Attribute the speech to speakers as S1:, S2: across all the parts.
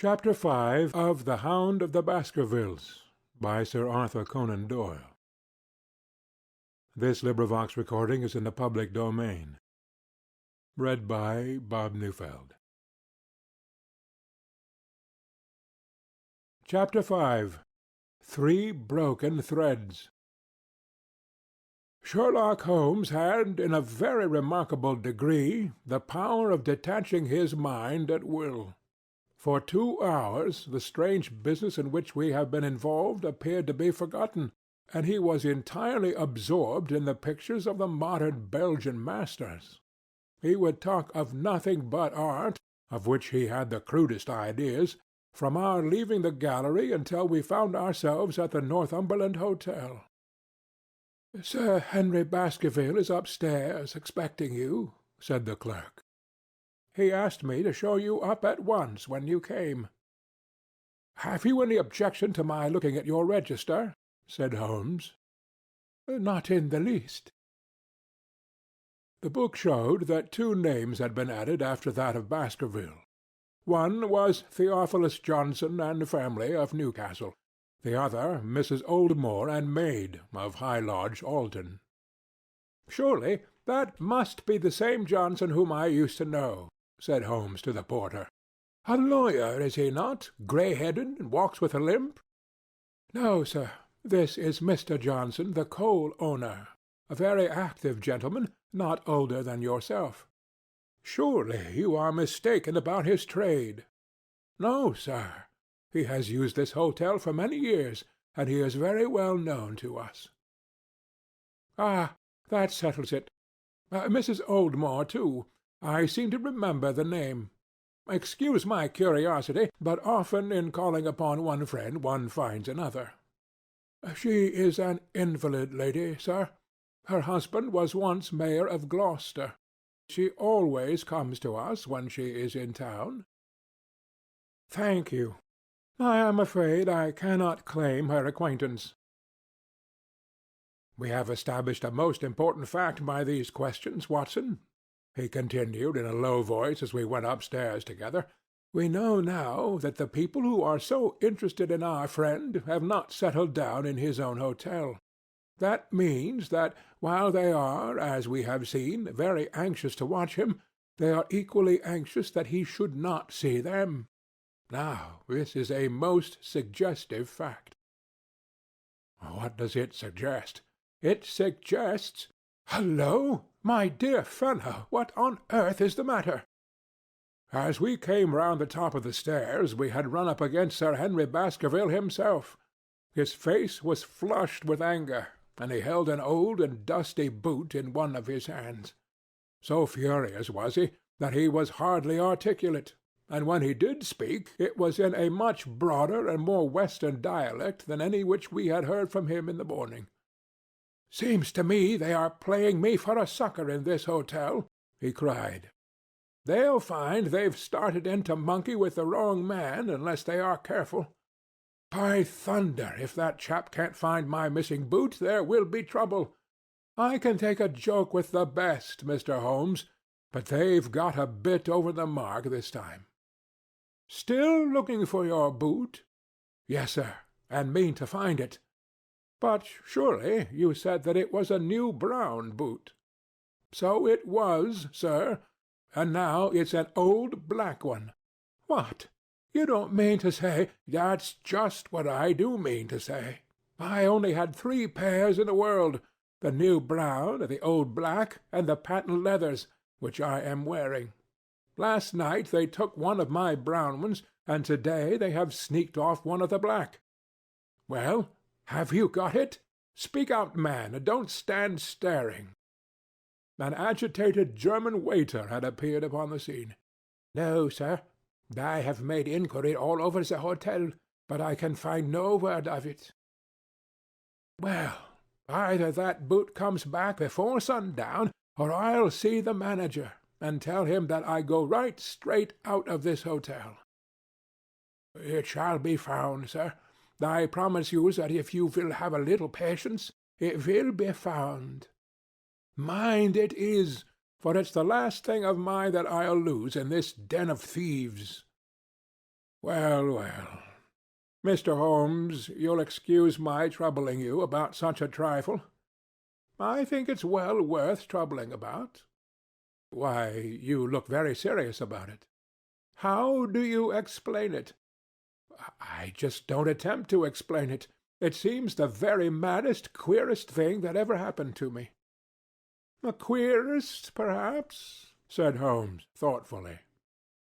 S1: Chapter 5 of The Hound of the Baskervilles by Sir Arthur Conan Doyle. This recording is in the public domain. Read by Bob Neufeld. Chapter 5. 3 Broken Threads. Sherlock Holmes had, in a very remarkable degree, the power of detaching his mind at will. For 2 hours the strange business in which we have been involved appeared to be forgotten, and he was entirely absorbed in the pictures of the modern Belgian masters. He would talk of nothing but art, of which he had the crudest ideas, from our leaving the gallery until we found ourselves at the Northumberland Hotel. "Sir Henry Baskerville is upstairs, expecting you," said the clerk. "He asked me to show you up at once when you came." "Have you any objection to my looking at your register?" said Holmes. "Not in the least." The book showed that 2 names had been added after that of Baskerville. One was Theophilus Johnson and family, of Newcastle; the other Mrs. Oldmore and maid, of High Lodge, Alton. "Surely that must be the same Johnson whom I used to know," said Holmes to the porter. "A lawyer, is he not? Grey-headed, and walks with a limp?" "No, sir. This is Mr. Johnson, the coal owner. A very active gentleman, not older than yourself." "Surely you are mistaken about his trade." "No, sir. He has used this hotel for many years, and he is very well known to us." "Ah, that settles it. Mrs. Oldmore, too. I seem to remember the name. Excuse my curiosity, but often in calling upon one friend one finds another." "She is an invalid lady, sir. Her husband was once mayor of Gloucester. She always comes to us when she is in town." "Thank you. I am afraid I cannot claim her acquaintance." "We have established a most important fact by these questions, Watson," he continued in a low voice as we went upstairs together. "We know now that the people who are so interested in our friend have not settled down in his own hotel. That means that, while they are, as we have seen, very anxious to watch him, they are equally anxious that he should not see them. Now, this is a most suggestive fact." "What does it suggest?" "It suggests— Hullo! My dear fellow, what on earth is the matter?" As we came round the top of the stairs we had run up against Sir Henry Baskerville himself. His face was flushed with anger, and he held an old and dusty boot in one of his hands. So furious was he that he was hardly articulate, and when he did speak it was in a much broader and more Western dialect than any which we had heard from him in the morning. "Seems to me they are playing me for a sucker in this hotel," he cried. "They'll find they've started in to monkey with the wrong man unless they are careful. By thunder, if that chap can't find my missing boot, there will be trouble. I can take a joke with the best, Mr. Holmes, but they've got a bit over the mark this time." "Still looking for your boot?" "Yes, sir, and mean to find it." "But surely you said that it was a new brown boot." "So it was, sir, and now it's an old black one." "What? You don't mean to say—" "That's just what I do mean to say. I only had 3 pairs in the world, the new brown, the old black, and the patent leathers, which I am wearing. Last night they took one of my brown ones, and to-day they have sneaked off one of the black. Well, have you got it? Speak out, man, and don't stand staring." An agitated German waiter had appeared upon the scene. "No, sir. I have made inquiry all over the hotel, but I can find no word of it." "Well, either that boot comes back before sundown, or I'll see the manager, and tell him that I go right straight out of this hotel." "It shall be found, sir. I promise you that if you will have a little patience, it will be found." "Mind it is, for it's the last thing of mine that I'll lose in this den of thieves." Well, well. Mr. Holmes, you'll excuse my troubling you about such a trifle. I think it's well worth troubling about. Why, you look very serious about it. How do you explain it? I just don't attempt to explain it. It seems the very maddest, queerest thing that ever happened to me. The queerest, perhaps, said Holmes, thoughtfully.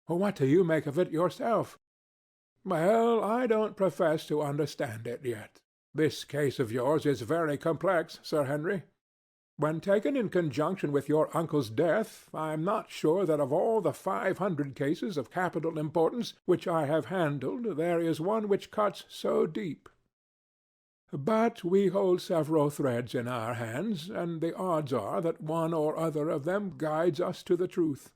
S1: What do you make of it yourself? Well, I don't profess to understand it yet. This case of yours is very complex, Sir Henry. When taken in conjunction with your uncle's death, I am not sure that of all the 500 cases of capital importance which I have handled, there is one which cuts so deep. But we hold several threads in our hands, and the odds are that one or other of them guides us to the truth.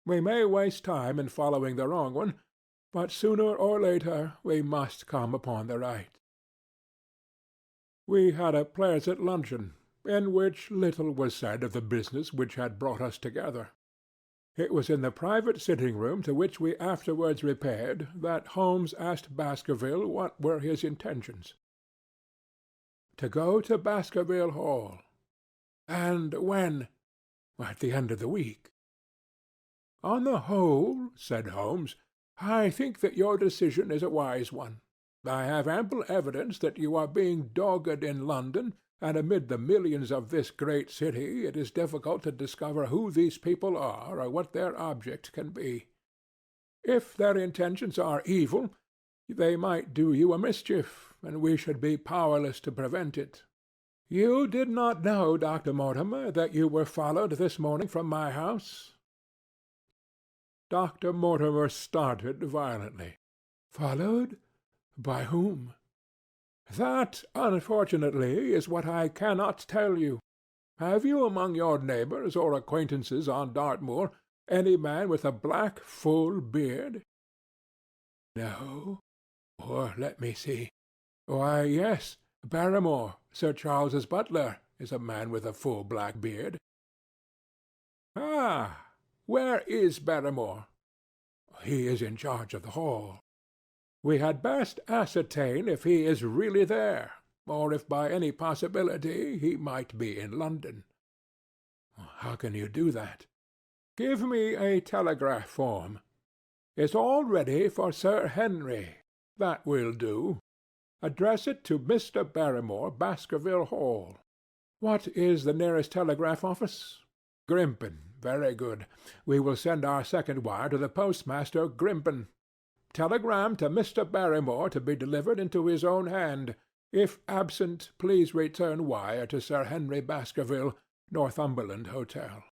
S1: We may waste time in following the wrong one, but sooner or later we must come upon the right. We had a pleasant luncheon, in which little was said of the business which had brought us together. It was in the private sitting-room to which we afterwards repaired that Holmes asked Baskerville what were his intentions. To go to Baskerville Hall. And when? At the end of the week. On the whole, said Holmes, I think that your decision is a wise one. I have ample evidence that you are being dogged in London, and amid the millions of this great city it is difficult to discover who these people are or what their object can be. If their intentions are evil, they might do you a mischief, and we should be powerless to prevent it. You did not know, Dr. Mortimer, that you were followed this morning from my house? Dr. Mortimer started violently. Followed? By whom? That, unfortunately, is what I cannot tell you. Have you among your neighbors or acquaintances on Dartmoor any man with a black, full beard? No. Or let me see. Why, yes, Barrymore, Sir Charles's butler, is a man with a full black beard. Ah! Where is Barrymore? He is in charge of the hall. We had best ascertain if he is really there, or if by any possibility he might be in London. How can you do that? Give me a telegraph form. It's all ready for Sir Henry. That will do. Address it to Mr. Barrymore, Baskerville Hall. What is the nearest telegraph office? Grimpen. Very good. We will send our second wire to the postmaster, Grimpen. Telegram to Mr. Barrymore to be delivered into his own hand. If absent, please return wire to Sir Henry Baskerville, Northumberland Hotel.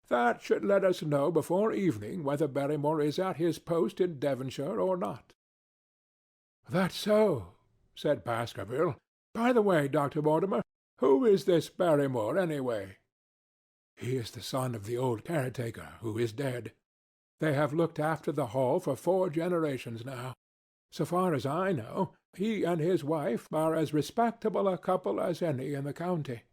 S1: That should let us know before evening whether Barrymore is at his post in Devonshire or not. That's so, said Baskerville. By the way, Dr. Mortimer, who is this Barrymore, anyway? He is the son of the old caretaker, who is dead. They have looked after the hall for 4 generations now. So far as I know, he and his wife are as respectable a couple as any in the county.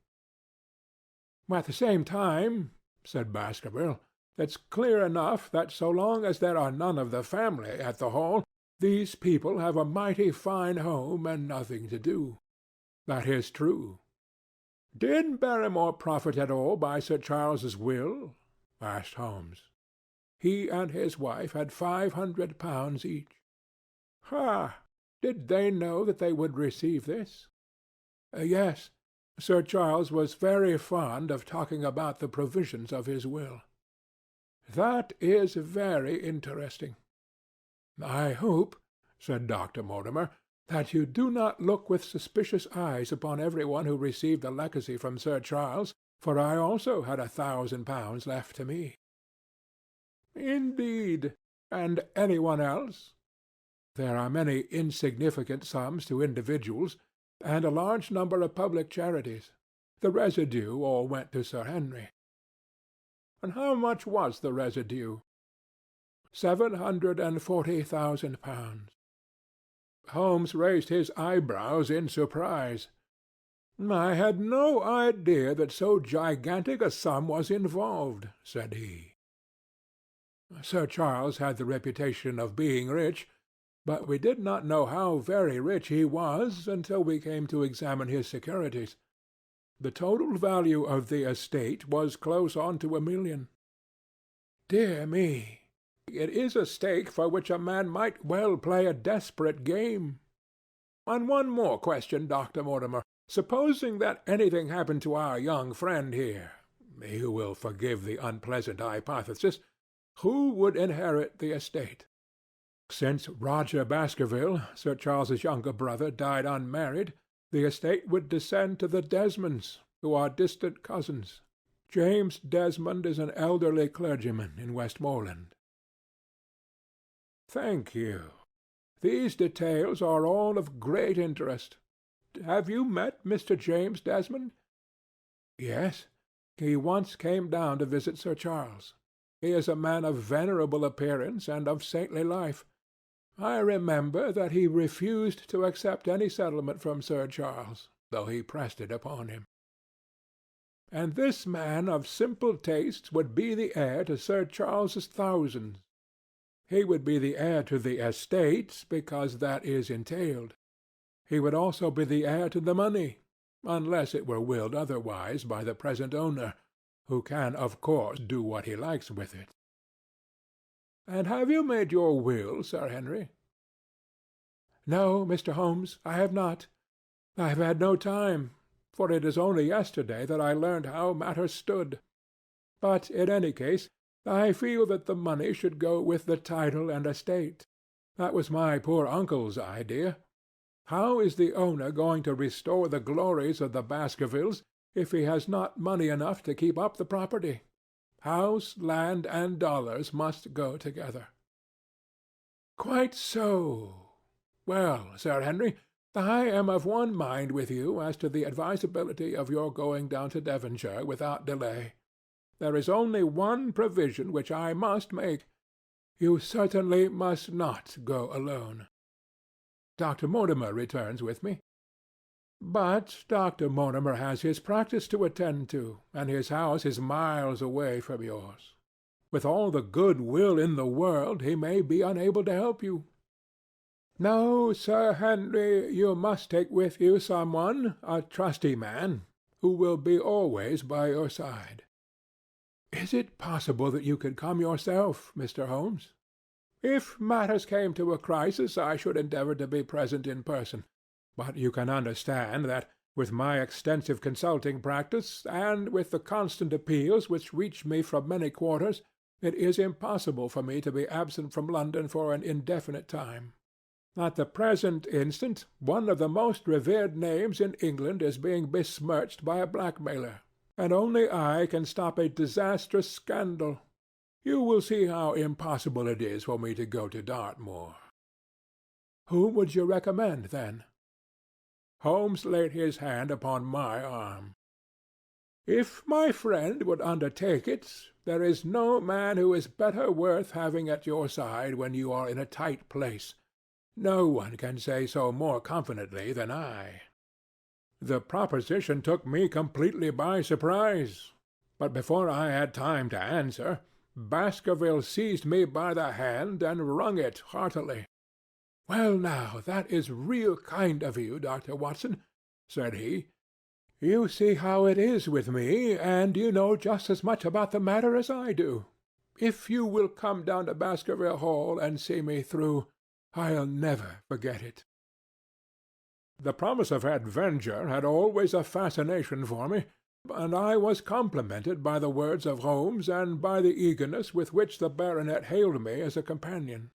S1: At the same time, said Baskerville, it's clear enough that so long as there are none of the family at the hall, these people have a mighty fine home and nothing to do. That is true. Did Barrymore profit at all by Sir Charles's will? Asked Holmes. He and his wife had £500 each. Ha! Did they know that they would receive this? Yes. Sir Charles was very fond of talking about the provisions of his will. That is very interesting. I hope, said Dr. Mortimer, that you do not look with suspicious eyes upon every one who received a legacy from Sir Charles, for I also had £1,000 left to me. Indeed. And any one else? There are many insignificant sums to individuals, and a large number of public charities. The residue all went to Sir Henry. And how much was the residue? £740,000. Holmes raised his eyebrows in surprise. I had no idea that so gigantic a sum was involved, said he. Sir Charles had the reputation of being rich, but we did not know how very rich he was until we came to examine his securities. The total value of the estate was close on to £1 million. Dear me, it is a stake for which a man might well play a desperate game. And one more question, Dr. Mortimer. Supposing that anything happened to our young friend here, you will forgive the unpleasant hypothesis, who would inherit the estate? Since Roger Baskerville, Sir Charles's younger brother, died unmarried, the estate would descend to the Desmonds, who are distant cousins. James Desmond is an elderly clergyman in Westmoreland. Thank you. These details are all of great interest. Have you met Mr. James Desmond? Yes. He once came down to visit Sir Charles. He is a man of venerable appearance and of saintly life. I remember that he refused to accept any settlement from Sir Charles, though he pressed it upon him. And this man of simple tastes would be the heir to Sir Charles's thousands. He would be the heir to the estate, because that is entailed. He would also be the heir to the money, unless it were willed otherwise by the present owner, who can, of course, do what he likes with it. And have you made your will, Sir Henry? No, Mr. Holmes, I have not. I have had no time, for it is only yesterday that I learned how matters stood. But in any case, I feel that the money should go with the title and estate. That was my poor uncle's idea. How is the owner going to restore the glories of the Baskervilles if he has not money enough to keep up the property? House, land, and dollars must go together. Quite so. Well, Sir Henry, I am of one mind with you as to the advisability of your going down to Devonshire without delay. There is only one provision which I must make. You certainly must not go alone. Dr. Mortimer returns with me. But Dr. Mortimer has his practice to attend to, and his house is miles away from yours. With all the good will in the world, he may be unable to help you. No, Sir Henry, you must take with you someone, a trusty man, who will be always by your side. Is it possible that you could come yourself, Mr. Holmes? If matters came to a crisis, I should endeavor to be present in person. But you can understand that, with my extensive consulting practice, and with the constant appeals which reach me from many quarters, it is impossible for me to be absent from London for an indefinite time. At the present instant, one of the most revered names in England is being besmirched by a blackmailer, and only I can stop a disastrous scandal. You will see how impossible it is for me to go to Dartmoor. Whom would you recommend, then? Holmes laid his hand upon my arm. If my friend would undertake it, there is no man who is better worth having at your side when you are in a tight place. No one can say so more confidently than I. The proposition took me completely by surprise, but before I had time to answer, Baskerville seized me by the hand and wrung it heartily. "Well, now, that is real kind of you, Dr. Watson," said he. "You see how it is with me, and you know just as much about the matter as I do. If you will come down to Baskerville Hall and see me through, I'll never forget it." The promise of adventure had always a fascination for me, and I was complimented by the words of Holmes and by the eagerness with which the baronet hailed me as a companion.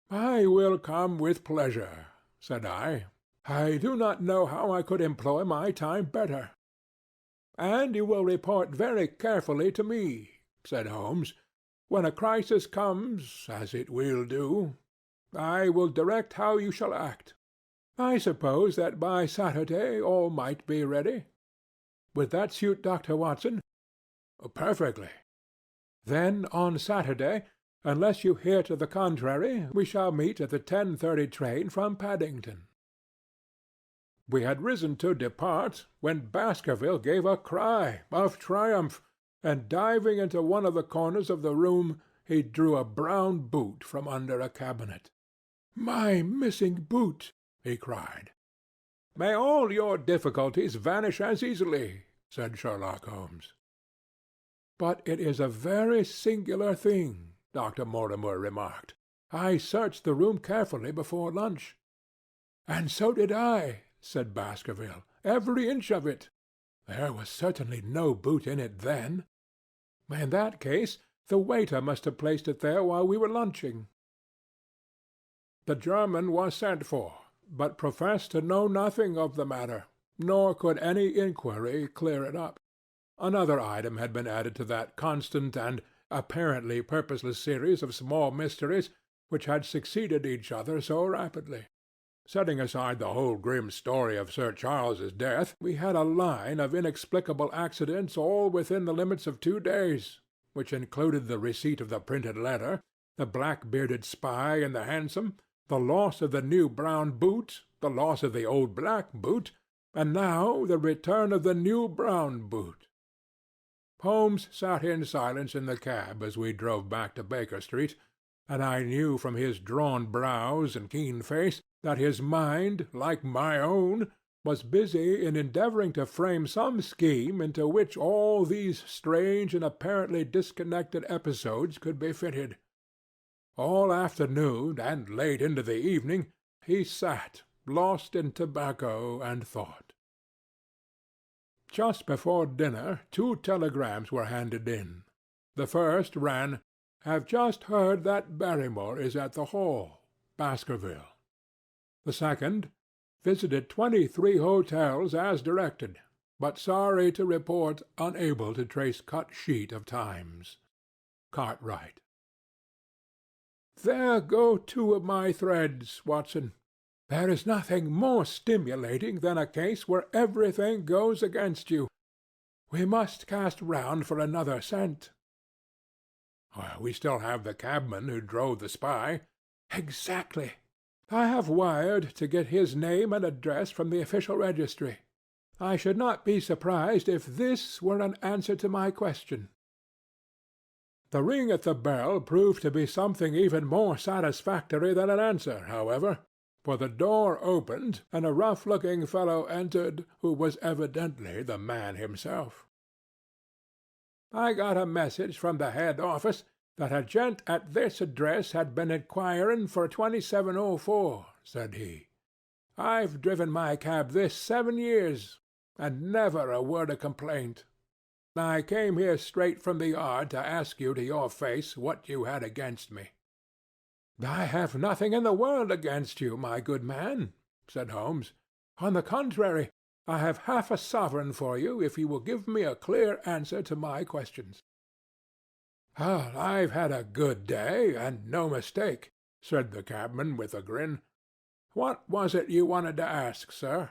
S1: "I will come with pleasure," said I. "I do not know how I could employ my time better." "And you will report very carefully to me," said Holmes. "When a crisis comes, as it will do, I will direct how you shall act. I suppose that by Saturday all might be ready. Would that suit Dr. Watson?" "Perfectly." "Then on Saturday, unless you hear to the contrary, we shall meet at the 10:30 train from Paddington." We had risen to depart, when Baskerville gave a cry of triumph, and diving into one of the corners of the room, he drew a brown boot from under a cabinet. My missing boot!" he cried. "May all your difficulties vanish as easily," said Sherlock Holmes. "But it is a very singular thing," Dr. Mortimer remarked. "I searched the room carefully before lunch." "And so did I," said Baskerville. "Every inch of it. There was certainly no boot in it then. In that case, the waiter must have placed it there while we were lunching." The German was sent for, but professed to know nothing of the matter, nor could any inquiry clear it up. Another item had been added to that constant and apparently purposeless series of small mysteries which had succeeded each other so rapidly. Setting aside the whole grim story of Sir Charles's death, we had a line of inexplicable accidents all within the limits of 2 days, which included the receipt of the printed letter, the black-bearded spy in the hansom, the loss of the new brown boot, the loss of the old black boot, and now the return of the new brown boot. Holmes sat in silence in the cab as we drove back to Baker Street, and I knew from his drawn brows and keen face that his mind, like my own, was busy in endeavoring to frame some scheme into which all these strange and apparently disconnected episodes could be fitted. All afternoon and late into the evening he sat, lost in tobacco and thought. Just before dinner 2 telegrams were handed in. The first ran, "Have just heard that Barrymore is at the Hall, Baskerville." The second, "Visited 23 hotels as directed, but sorry to report unable to trace cut sheet of Times. Cartwright." There go 2 of my threads, Watson. There is nothing more stimulating than a case where everything goes against you. We must cast round for another scent. We still have the cabman who drove the spy. Exactly. I have wired to get his name and address from the official registry. I should not be surprised if this were an answer to my question. The ring at the bell proved to be something even more satisfactory than an answer, however, for the door opened, and a rough-looking fellow entered, who was evidently the man himself. "I got a message from the head office that a gent at this address had been inquiring for 2704, said he. "I've driven my cab this 7 years, and never a word of complaint. I came here straight from the yard to ask you to your face what you had against me." "I have nothing in the world against you, my good man," said Holmes. "On the contrary, I have half a sovereign for you if you will give me a clear answer to my questions." "I've had a good day, and no mistake," said the cabman with a grin. "What was it you wanted to ask, sir?"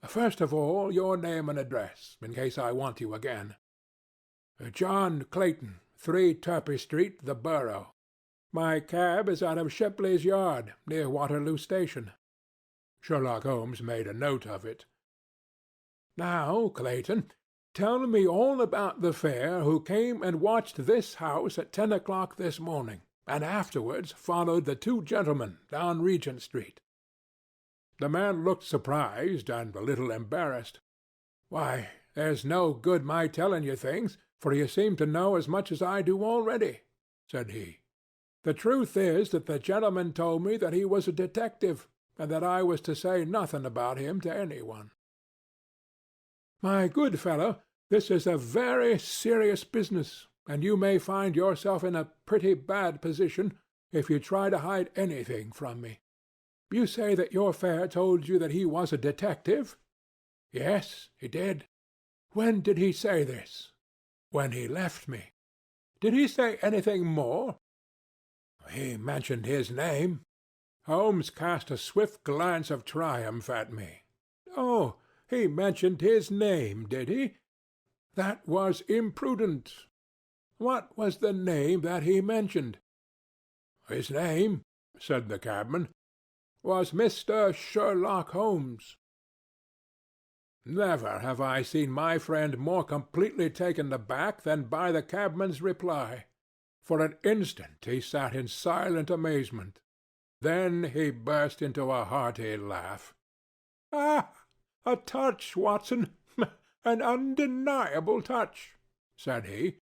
S1: "First of all, your name and address, in case I want you again." "John Clayton, 3 Turpey Street, the Borough. My cab is out of Shipley's Yard, near Waterloo Station." Sherlock Holmes made a note of it. "Now, Clayton, tell me all about the fare who came and watched this house at 10 o'clock this morning, and afterwards followed the 2 gentlemen down Regent Street." The man looked surprised and a little embarrassed. "Why, there's no good my telling you things, for you seem to know as much as I do already," said he. "The truth is that the gentleman told me that he was a detective, and that I was to say nothing about him to any one." "My good fellow, this is a very serious business, and you may find yourself in a pretty bad position if you try to hide anything from me. You say that your fare told you that he was a detective?" "Yes, he did." "When did he say this?" "When he left me." "Did he say anything more?" "He mentioned his name." Holmes cast a swift glance of triumph at me. "Oh, he mentioned his name, did he? That was imprudent. What was the name that he mentioned?" "His name," said the cabman, "was Mr. Sherlock Holmes." Never have I seen my friend more completely taken aback than by the cabman's reply. For an instant he sat in silent amazement. Then he burst into a hearty laugh. "Ah, a touch, Watson, an undeniable touch," said he.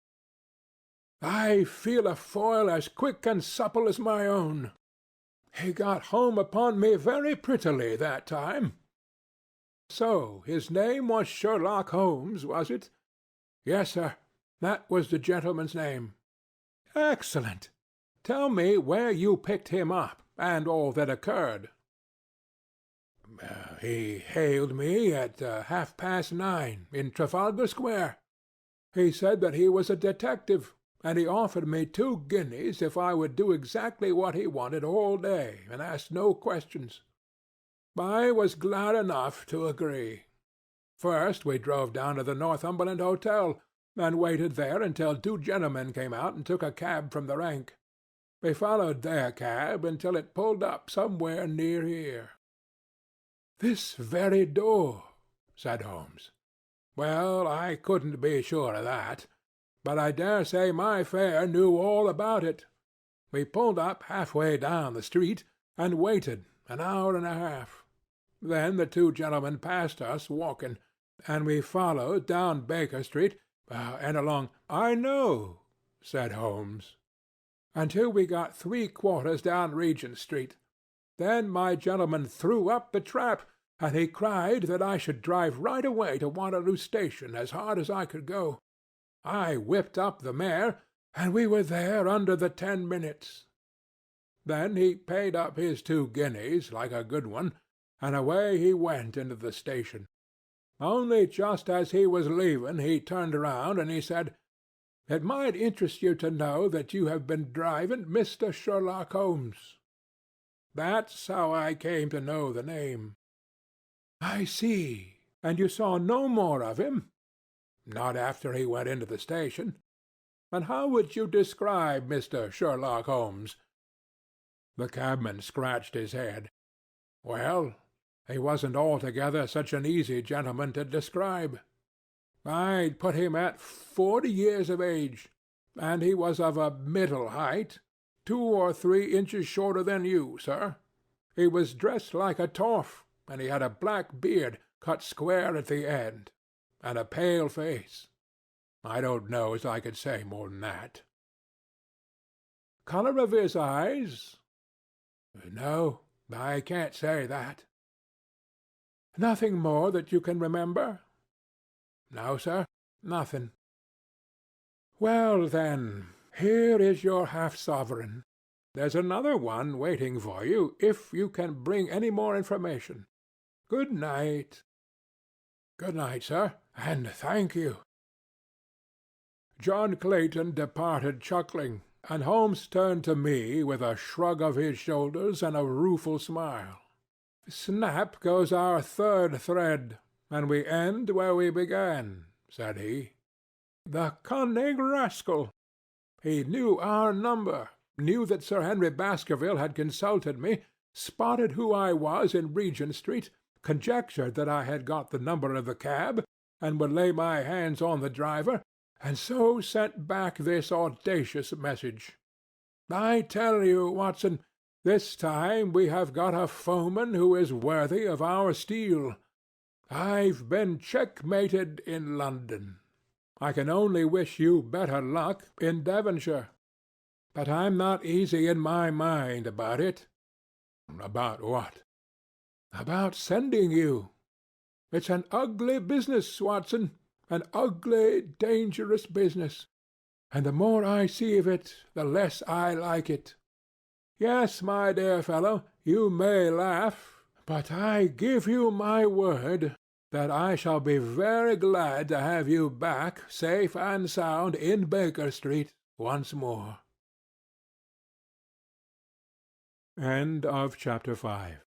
S1: "I feel a foil as quick and supple as my own. He got home upon me very prettily that time. So his name was Sherlock Holmes, was it?" "Yes, sir, that was the gentleman's name." "Excellent. Tell me where you picked him up, and all that occurred." "He hailed me at 9:30 in Trafalgar Square. He said that he was a detective, and he offered me 2 guineas if I would do exactly what he wanted all day, and ask no questions. I was glad enough to agree. First we drove down to the Northumberland Hotel, and waited there until 2 gentlemen came out and took a cab from the rank. We followed their cab until it pulled up somewhere near here." "This very door," said Holmes. "Well, I couldn't be sure of that, but I dare say my fare knew all about it. We pulled up halfway down the street, and waited an hour and a half. Then the 2 gentlemen passed us walking, and we followed down Baker Street, and along—" "I know," said Holmes. "Until we got 3/4 down Regent Street. Then my gentleman threw up the trap, and he cried that I should drive right away to Waterloo Station as hard as I could go. I whipped up the mare, and we were there under the 10 minutes. Then he paid up his 2 guineas, like a good one, and away he went into the station. Only just as he was leaving he turned round and he said, 'It might interest you to know that you have been driving Mr. Sherlock Holmes.' That's how I came to know the name." "I see. And you saw no more of him?" "Not after he went into the station." "And how would you describe Mr. Sherlock Holmes?" The cabman scratched his head. "Well, he wasn't altogether such an easy gentleman to describe. I'd put him at 40 years of age, and he was of a middle height, 2 or 3 inches shorter than you, sir. He was dressed like a toff, and he had a black beard, cut square at the end, and a pale face. I don't know as I could say more than that." "Colour of his eyes?" "No, I can't say that." "Nothing more that you can remember?" "No, sir, nothing." "Well, then, here is your half-sovereign. There's another one waiting for you, if you can bring any more information. Good night." "Good night, sir, and thank you." John Clayton departed chuckling, and Holmes turned to me with a shrug of his shoulders and a rueful smile. "Snap goes our 3rd thread, and we end where we began," said he. "The cunning rascal! He knew our number, knew that Sir Henry Baskerville had consulted me, spotted who I was in Regent Street, conjectured that I had got the number of the cab, and would lay my hands on the driver, and so sent back this audacious message. I tell you, Watson, this time we have got a foeman who is worthy of our steel. I've been checkmated in London. I can only wish you better luck in Devonshire. But I'm not easy in my mind about it." "About what?" "About sending you. It's an ugly business, Watson, an ugly, dangerous business, and the more I see of it, the less I like it. Yes, my dear fellow, you may laugh, but I give you my word that I shall be very glad to have you back safe and sound in Baker Street once more." End of Chapter 5